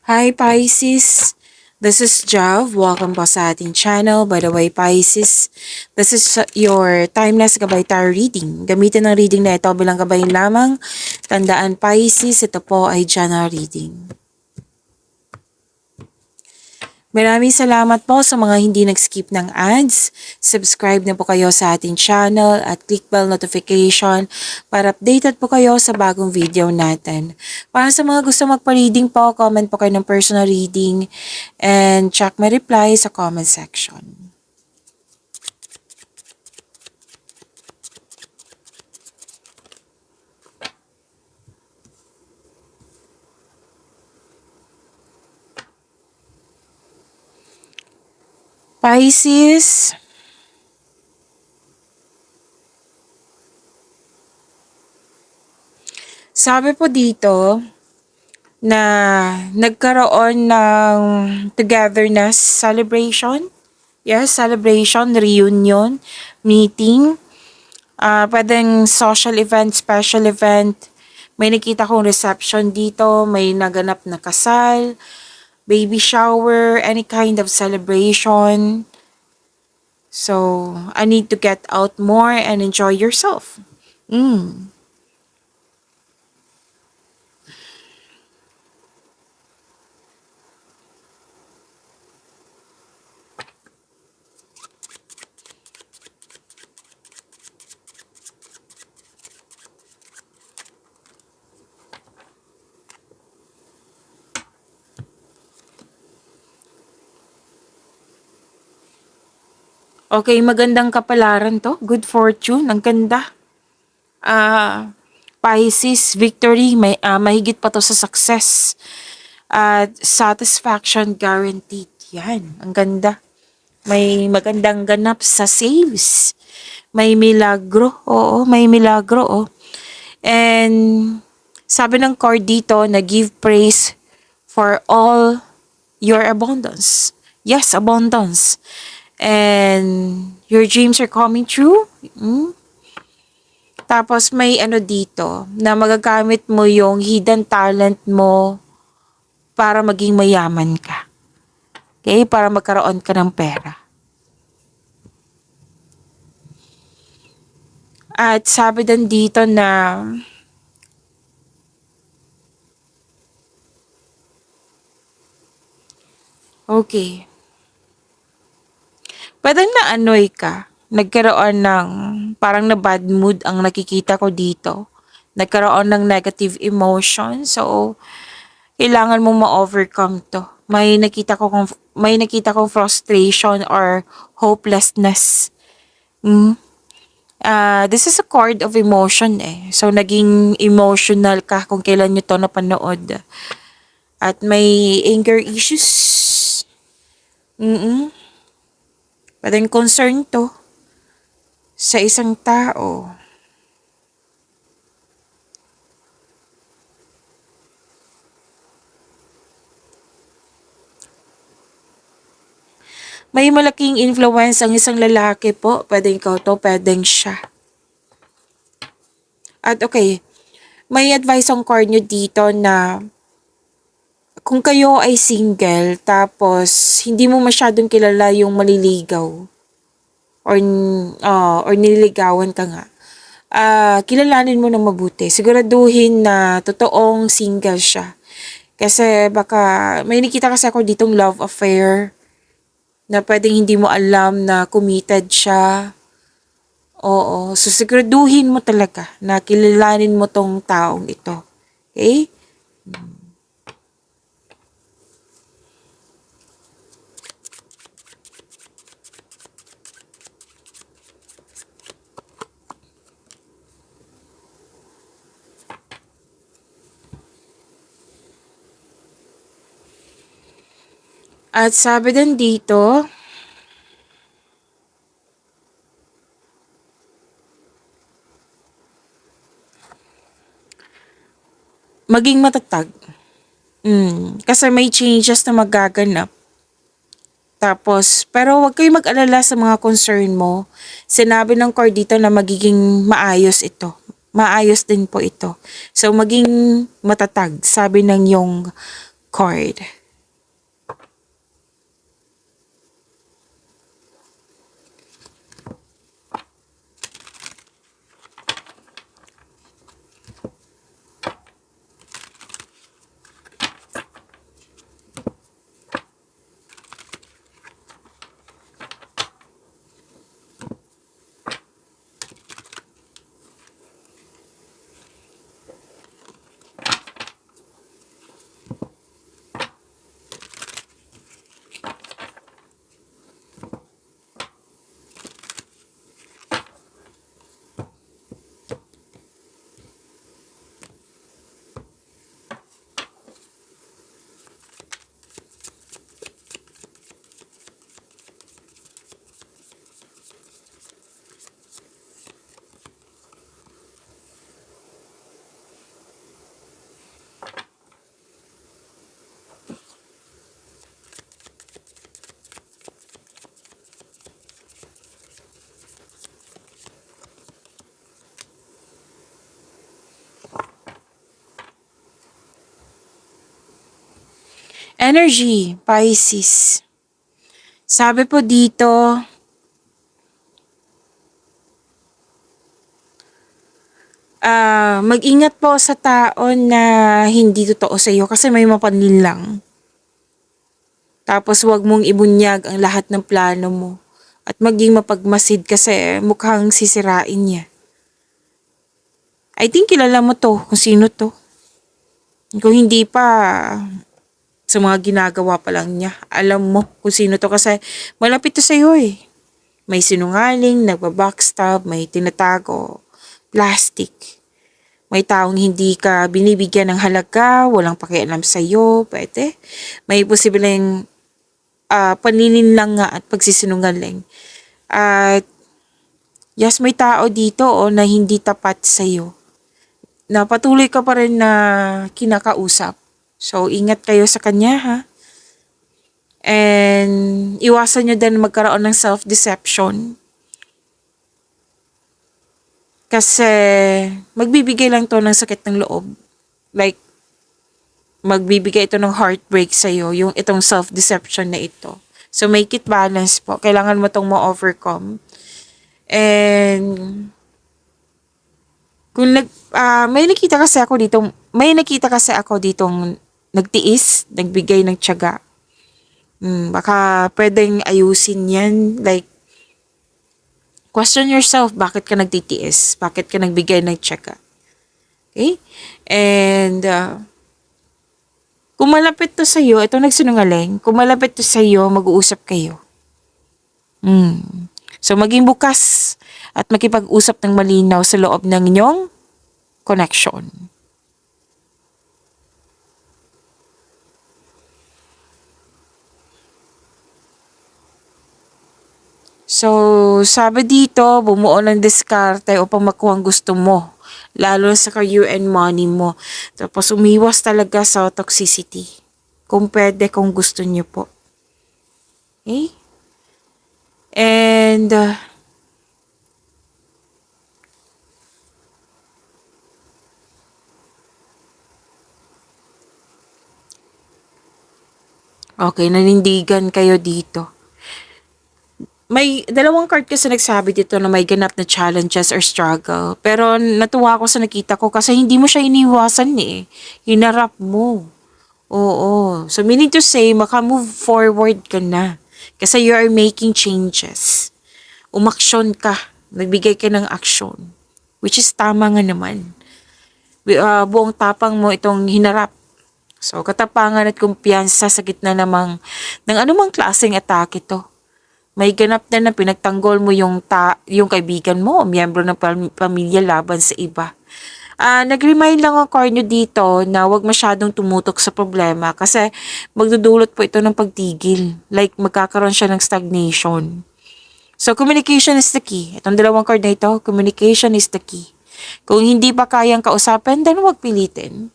Hi Pisces, this is Jav. Welcome po sa ating channel. By the way, Pisces, this is your timeless gabay tarot reading. Gamitin ng reading na ito bilang gabay lamang. Tandaan Pisces, ito po ay general reading. Maraming salamat po sa mga hindi nag-skip ng ads. Subscribe na po kayo sa ating channel at click bell notification para updated po kayo sa bagong video natin. Para sa mga gusto magpa-reading po, comment po kayo ng personal reading and check my reply sa comment section. Pisces, sabi po dito na nagkaroon ng togetherness celebration. Yes, celebration, reunion, meeting. Pwedeng social event, special event. May nakita kong reception dito, may naganap na kasal, baby shower, any kind of celebration. So, I need to get out more and enjoy yourself. Okay, magandang kapalaran to. Good fortune. Ang ganda. Pisces, victory. Mahigit pa to sa success. At satisfaction guaranteed. Yan. Ang ganda. May magandang ganap sa sales. May milagro. Oo, may milagro. Oh. And sabi ng card dito na give praise for all your abundance. Yes, abundance. And your dreams are coming true. Tapos may ano dito na magagamit mo yung hidden talent mo para maging mayaman ka. Okay? Para magkaroon ka ng pera. At sabi din dito na okay. Pwedeng na-annoy ka. Nagkaroon ng parang na bad mood ang nakikita ko dito. Nagkaroon ng negative emotion. So, kailangan mong ma-overcome to. May nakita kong frustration or hopelessness. This is a card of emotion eh. So, naging emotional ka kung kailan nyo to napanood. At may anger issues. Pwedeng concern to sa isang tao. May malaking influence ang isang lalaki po. Pwedeng ikaw to, pwedeng siya. At okay, may advice ang card nyo dito na kung kayo ay single, tapos hindi mo masyadong kilala yung maliligaw, or nililigawan ka nga, kilalanin mo ng mabuti. Siguraduhin na totoong single siya. Kasi baka, may nakita kasi ako ditong love affair, na pwedeng hindi mo alam na committed siya. Oo, so siguraduhin mo talaga na kilalanin mo tong taong ito. Okay? At sabi din dito, maging matatag. Kasi may changes na magaganap. Tapos, pero huwag kayong mag-alala sa mga concern mo. Sinabi ng card dito na magiging maayos ito. Maayos din po ito. So, maging matatag, sabi ng yung card. Energy, Pisces. Sabi po dito, mag-ingat po sa tao na hindi totoo sa iyo kasi may mapanlin lang. Tapos wag mong ibunyag ang lahat ng plano mo. At maging mapagmasid kasi mukhang sisirain niya. I think kilala mo to, kung sino to. Kung hindi pa, sa mga ginagawa pa lang niya, alam mo kung sino to kasi malapit to sa'yo eh. May sinungaling, nagbabackstab, may tinatago, plastic. May taong hindi ka binibigyan ng halaga, walang pakialam sa'yo, pwede. May posibleng paninin lang nga at pagsisinungaling. At yes, may tao dito na hindi tapat sa'yo. Na patuloy ka pa rin na kinakausap. So, ingat kayo sa kanya ha. And iwasan nyo din magkaroon ng self-deception. Kasi magbibigay lang to ng sakit ng loob. Like, magbibigay ito ng heartbreak sa'yo, yung itong self-deception na ito. So, make it balance po. Kailangan mo itong ma-overcome. And, kung may nakita kasi ako ditong nagtiis, nagbigay ng tiyaga. Baka pwedeng ayusin yan. Like, question yourself, bakit ka nagtitiis? Bakit ka nagbigay ng tiyaga? Okay? And, kung malapit to sa'yo, ito nagsinungaling, kung malapit to sa'yo, mag-uusap kayo. So, maging bukas at makipag-usap ng malinaw sa loob ng inyong connection. So, sabi dito, bumuo ng diskarte upang makuha ang gusto mo. Lalo sa career and money mo. Tapos, umiwas talaga sa toxicity. Kung pwede, kung gusto niyo po. Okay? And, okay, nanindigan kayo dito. May dalawang card kasi nagsabi dito na may ganap na challenges or struggle. Pero natuwa ako sa nakita ko kasi hindi mo siya iniwasan eh. Hinarap mo. Oo. So meaning to say, maka-move forward ka na. Kasi you are making changes. Umaksyon ka. Nagbigay ka ng aksyon. Which is tama nga naman. Buong tapang mo itong hinarap. So katapangan at kumpiyansa sa gitna ng anumang klaseng atake to. May ganap na pinagtanggol mo yung kaibigan mo o miyembro ng pamilya laban sa iba. Nag-remind lang ang card nyo dito na huwag masyadong tumutok sa problema kasi magdudulot po ito ng pagtigil. Like magkakaroon siya ng stagnation. So communication is the key. Itong dalawang card na ito, communication is the key. Kung hindi pa kayang kausapin, then huwag pilitin.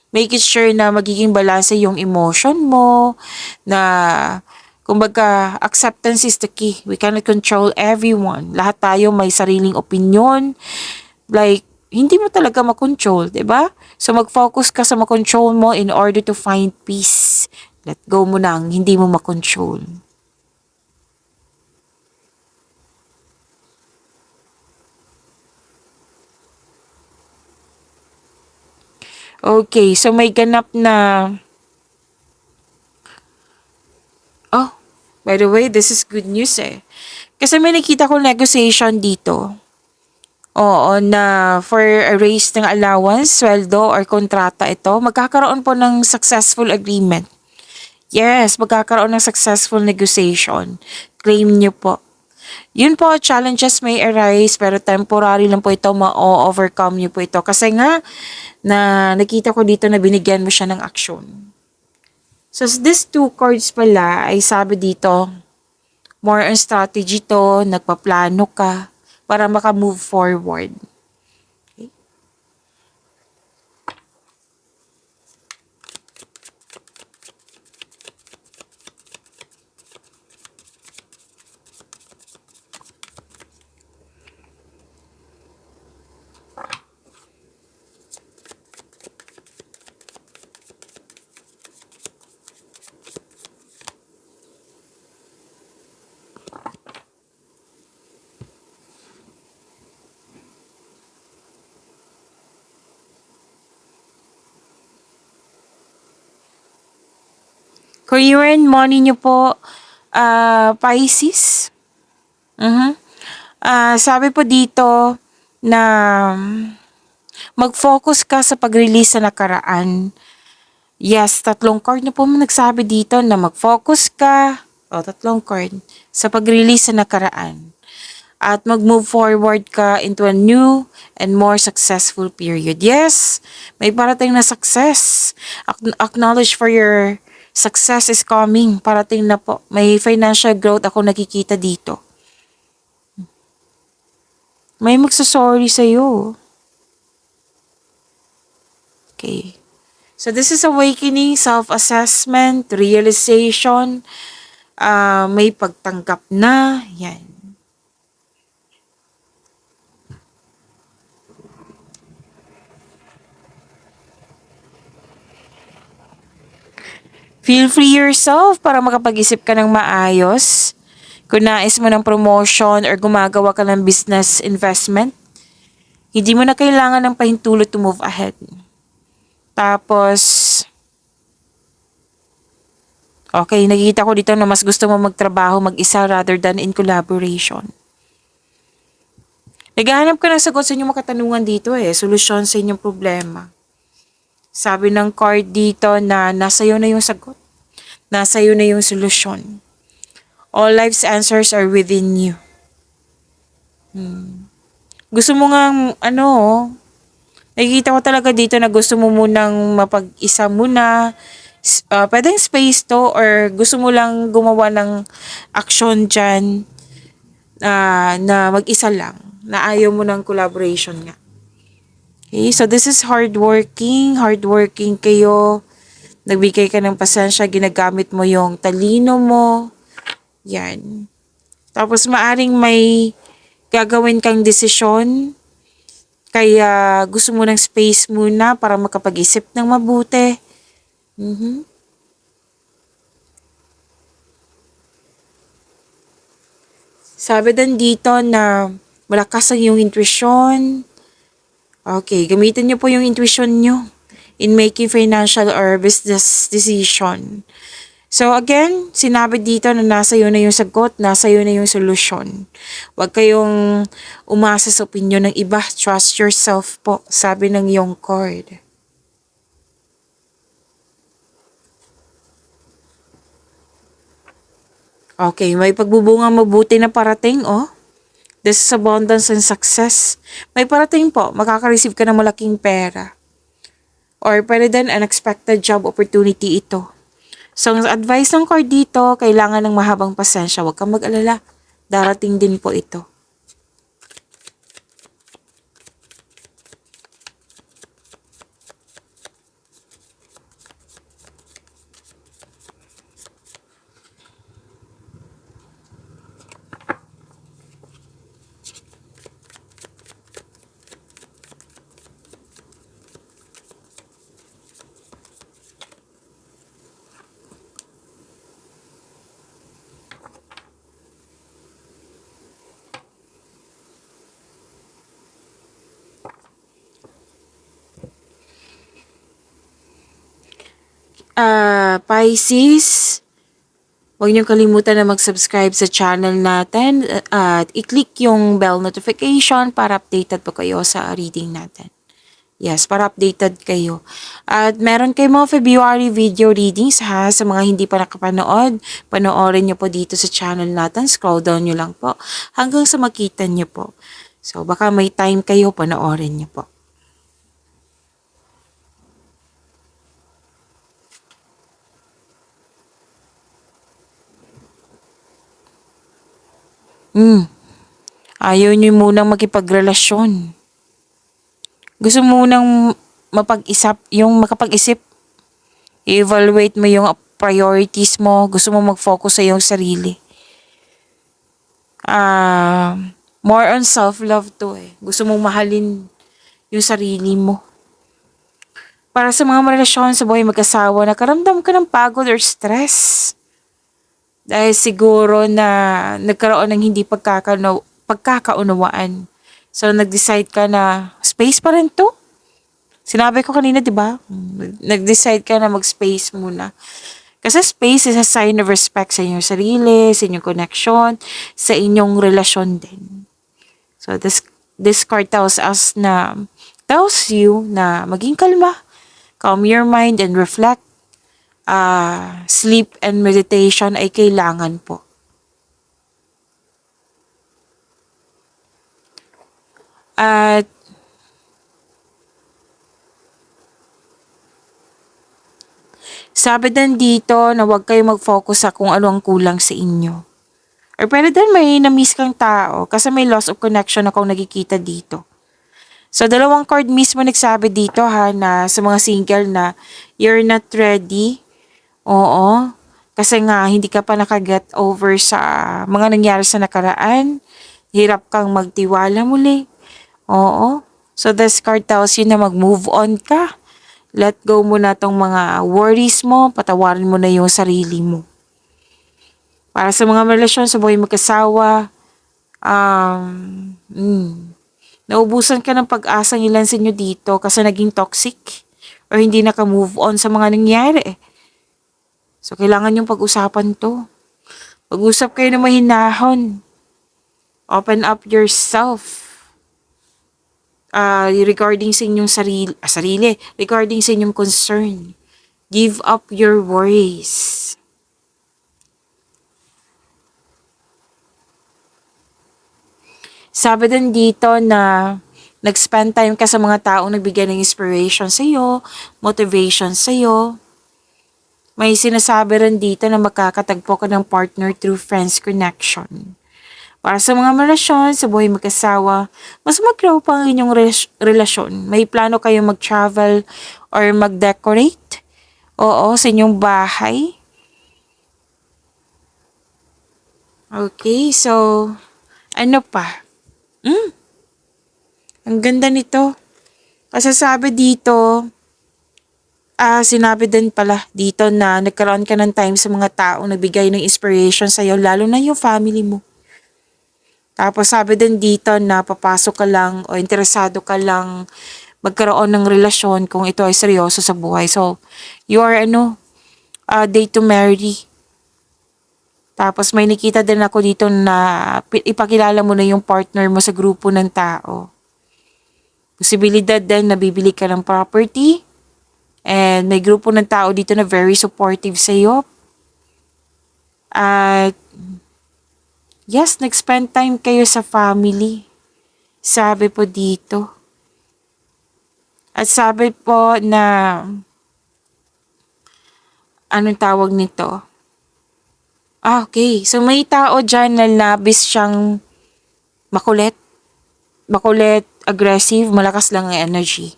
Make it sure na magiging balanse yung emotion mo, na kumbaga, acceptance is the key. We cannot control everyone. Lahat tayo may sariling opinion. Like, hindi mo talaga makontrol, 'di ba? So mag-focus ka sa makontrol mo in order to find peace. Let go mo na ang hindi mo makontrol. Okay, so may ganap na, oh, by the way, this is good news eh. Kasi may nakita ko negotiation dito. Oo, na for a raise ng allowance, sweldo, or kontrata ito, magkakaroon po ng successful agreement. Yes, magkakaroon ng successful negotiation. Claim nyo po. Yun po, challenges may arise pero temporary lang po ito, ma-overcome nyo po ito. Kasi nga, na nakita ko dito na binigyan mo siya ng action. So, these two cards pala ay sabi dito, more on strategy to, nagpaplano ka para maka-move forward. Okay? Career and money nyo po, Pisces. Sabi po dito na mag-focus ka sa pag-release sa nakaraan. Yes, tatlong card na po nagsabi dito na mag-focus ka, tatlong card, sa pag-release sa nakaraan. At mag-move forward ka into a new and more successful period. Yes, may parating na success. Acknowledge for your success is coming. Parating na po. May financial growth ako nakikita dito. May magsasorry sa'yo. Okay. So this is awakening, self-assessment, realization, may pagtanggap na, yan. Feel free yourself para makapag-isip ka ng maayos. Kung nais mo ng promotion or gumagawa ka ng business investment, hindi mo na kailangan ng pahintulot to move ahead. Tapos, okay, nakikita ko dito na mas gusto mo magtrabaho mag-isa rather than in collaboration. Naghahanap ka ng sagot sa inyong mga katanungan dito solusyon sa inyong problema. Sabi ng card dito na nasa iyo na yung sagot. Nasa iyo na yung solusyon. All life's answers are within you. Gusto mo nga, nakikita ko talaga dito na gusto mo munang mapag-isa muna. Pwedeng space to or gusto mo lang gumawa ng action dyan na mag-isa lang. Na ayaw mo ng collaboration nga. Okay, so this is hardworking. Hardworking kayo. Nagbigay ka ng pasensya, ginagamit mo yung talino mo. Yan. Tapos maaring may gagawin kang desisyon. Kaya gusto mo ng space muna para makapag-isip ng mabuti. Sabi din dito na malakas ang iyong intuition. Okay, gamitin niyo po yung intuition niyo in making financial or business decision. So again, sinabi dito na nasa iyo na yung sagot, nasa iyo na yung solusyon. Huwag kayong umasa sa opinion ng iba. Trust yourself po, sabi ng iyong card. Okay, may pagbubunga mabuti na parating, This is abundance and success. May parating po, makaka-receive ka ng malaking pera. Or pwede din unexpected job opportunity ito. So, ang advice ng card dito, kailangan ng mahabang pasensya. Huwag kang mag-alala. Darating din po ito. Pisces, huwag niyong kalimutan na mag-subscribe sa channel natin at i-click yung bell notification para updated po kayo sa reading natin. Yes, para updated kayo. At meron kayo mga February video readings ha. Sa mga hindi pa nakapanood, panoorin nyo po dito sa channel natin. Scroll down nyo lang po hanggang sa makita nyo po. So, baka may time kayo, panoorin nyo po. Ayaw nyo munang makipagrelasyon. Gusto mo munang makapag-isip, i-evaluate mo yung priorities mo, gusto mo mag-focus sa iyong sarili. More on self-love to eh. Gusto mong mahalin yung sarili mo. Para sa mga relasyon sa buhay mag-asawa, nakaramdam ka ng pagod or stress. Dahil siguro na nagkaroon ng hindi pagkakaunawaan. So, nag-decide ka na space pa rin to. Sinabi ko kanina, di ba? Nag-decide ka na mag-space muna. Kasi space is a sign of respect sa inyong sarili, sa inyong connection, sa inyong relasyon din. So, this card tells you na maging kalma, calm your mind and reflect. Sleep and meditation ay kailangan po. At sabi din dito na huwag kayo mag-focus sa kung ano ang kulang sa inyo. Or pwede din may na-miss kang tao kasi may loss of connection akong nakikita dito. So, dalawang card mismo nagsabi dito ha na sa mga single na you're not ready. Oo. Kasi nga, hindi ka pa nakaget over sa mga nangyari sa nakaraan. Hirap kang magtiwala muli. Oo. So, this card tells you na mag-move on ka. Let go mo na tong mga worries mo. Patawarin mo na yung sarili mo. Para sa mga relasyon sa buhay mag-asawa, naubusan ka ng pag-asang ilan sa inyo dito kasi naging toxic or hindi naka-move on sa mga nangyari. So, kailangan yung pag-usapan to. Pag-usap kayo na mahinahon. Open up yourself. Regarding sa inyong sarili, regarding sa inyong concern. Give up your worries. Sabi din dito na nag-spend time ka sa mga taong nagbigay ng inspiration sa iyo, motivation sa iyo. May sinasabi rin dito na makakatagpo ka ng partner through friends connection. Para sa mga relasyon, sa buhay mag-asawa, mas mag-grow pa ang inyong relasyon. May plano kayo mag-travel or mag-decorate? Oo, sa inyong bahay. Okay, so, ano pa? Ang ganda nito. Kasi sabi dito, sinabi din pala dito na nagkaroon ka ng time sa mga taong nagbigay ng inspiration sa'yo, lalo na yung family mo. Tapos sabi din dito na papasok ka lang o interesado ka lang magkaroon ng relasyon kung ito ay seryoso sa buhay. So, you are date to marry. Tapos may nakita din ako dito na ipakilala mo na yung partner mo sa grupo ng tao. Posibilidad din na bibili ka ng property. And may grupo ng tao dito na very supportive sa iyo. At yes, nag-spend time kayo sa family. Sabi po dito. At sabi po na, anong tawag nito? Okay. So may tao dyan na labis siyang makulit, aggressive, malakas lang ang energy.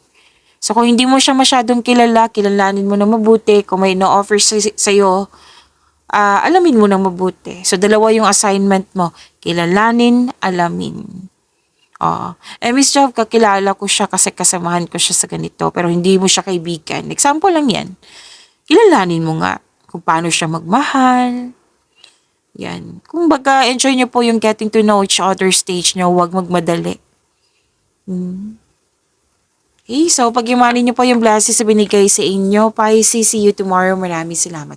So kung hindi mo siya masyadong kilalanin mo na mabuti. Kung may no-offer sa'yo, alamin mo na mabuti. So, dalawa yung assignment mo. Kilalanin, alamin. Miss Job, kakilala ko siya kasi kasamahan ko siya sa ganito, pero hindi mo siya kaibigan. Example lang yan. Kilalanin mo nga kung paano siya magmahal. Yan. Kung baga, enjoy nyo po yung getting to know each other stage nyo, huwag magmadali. Okay, so pag-imani niyo po yung blessings na binigay sa inyo. Pisces, see you tomorrow. Maraming salamat.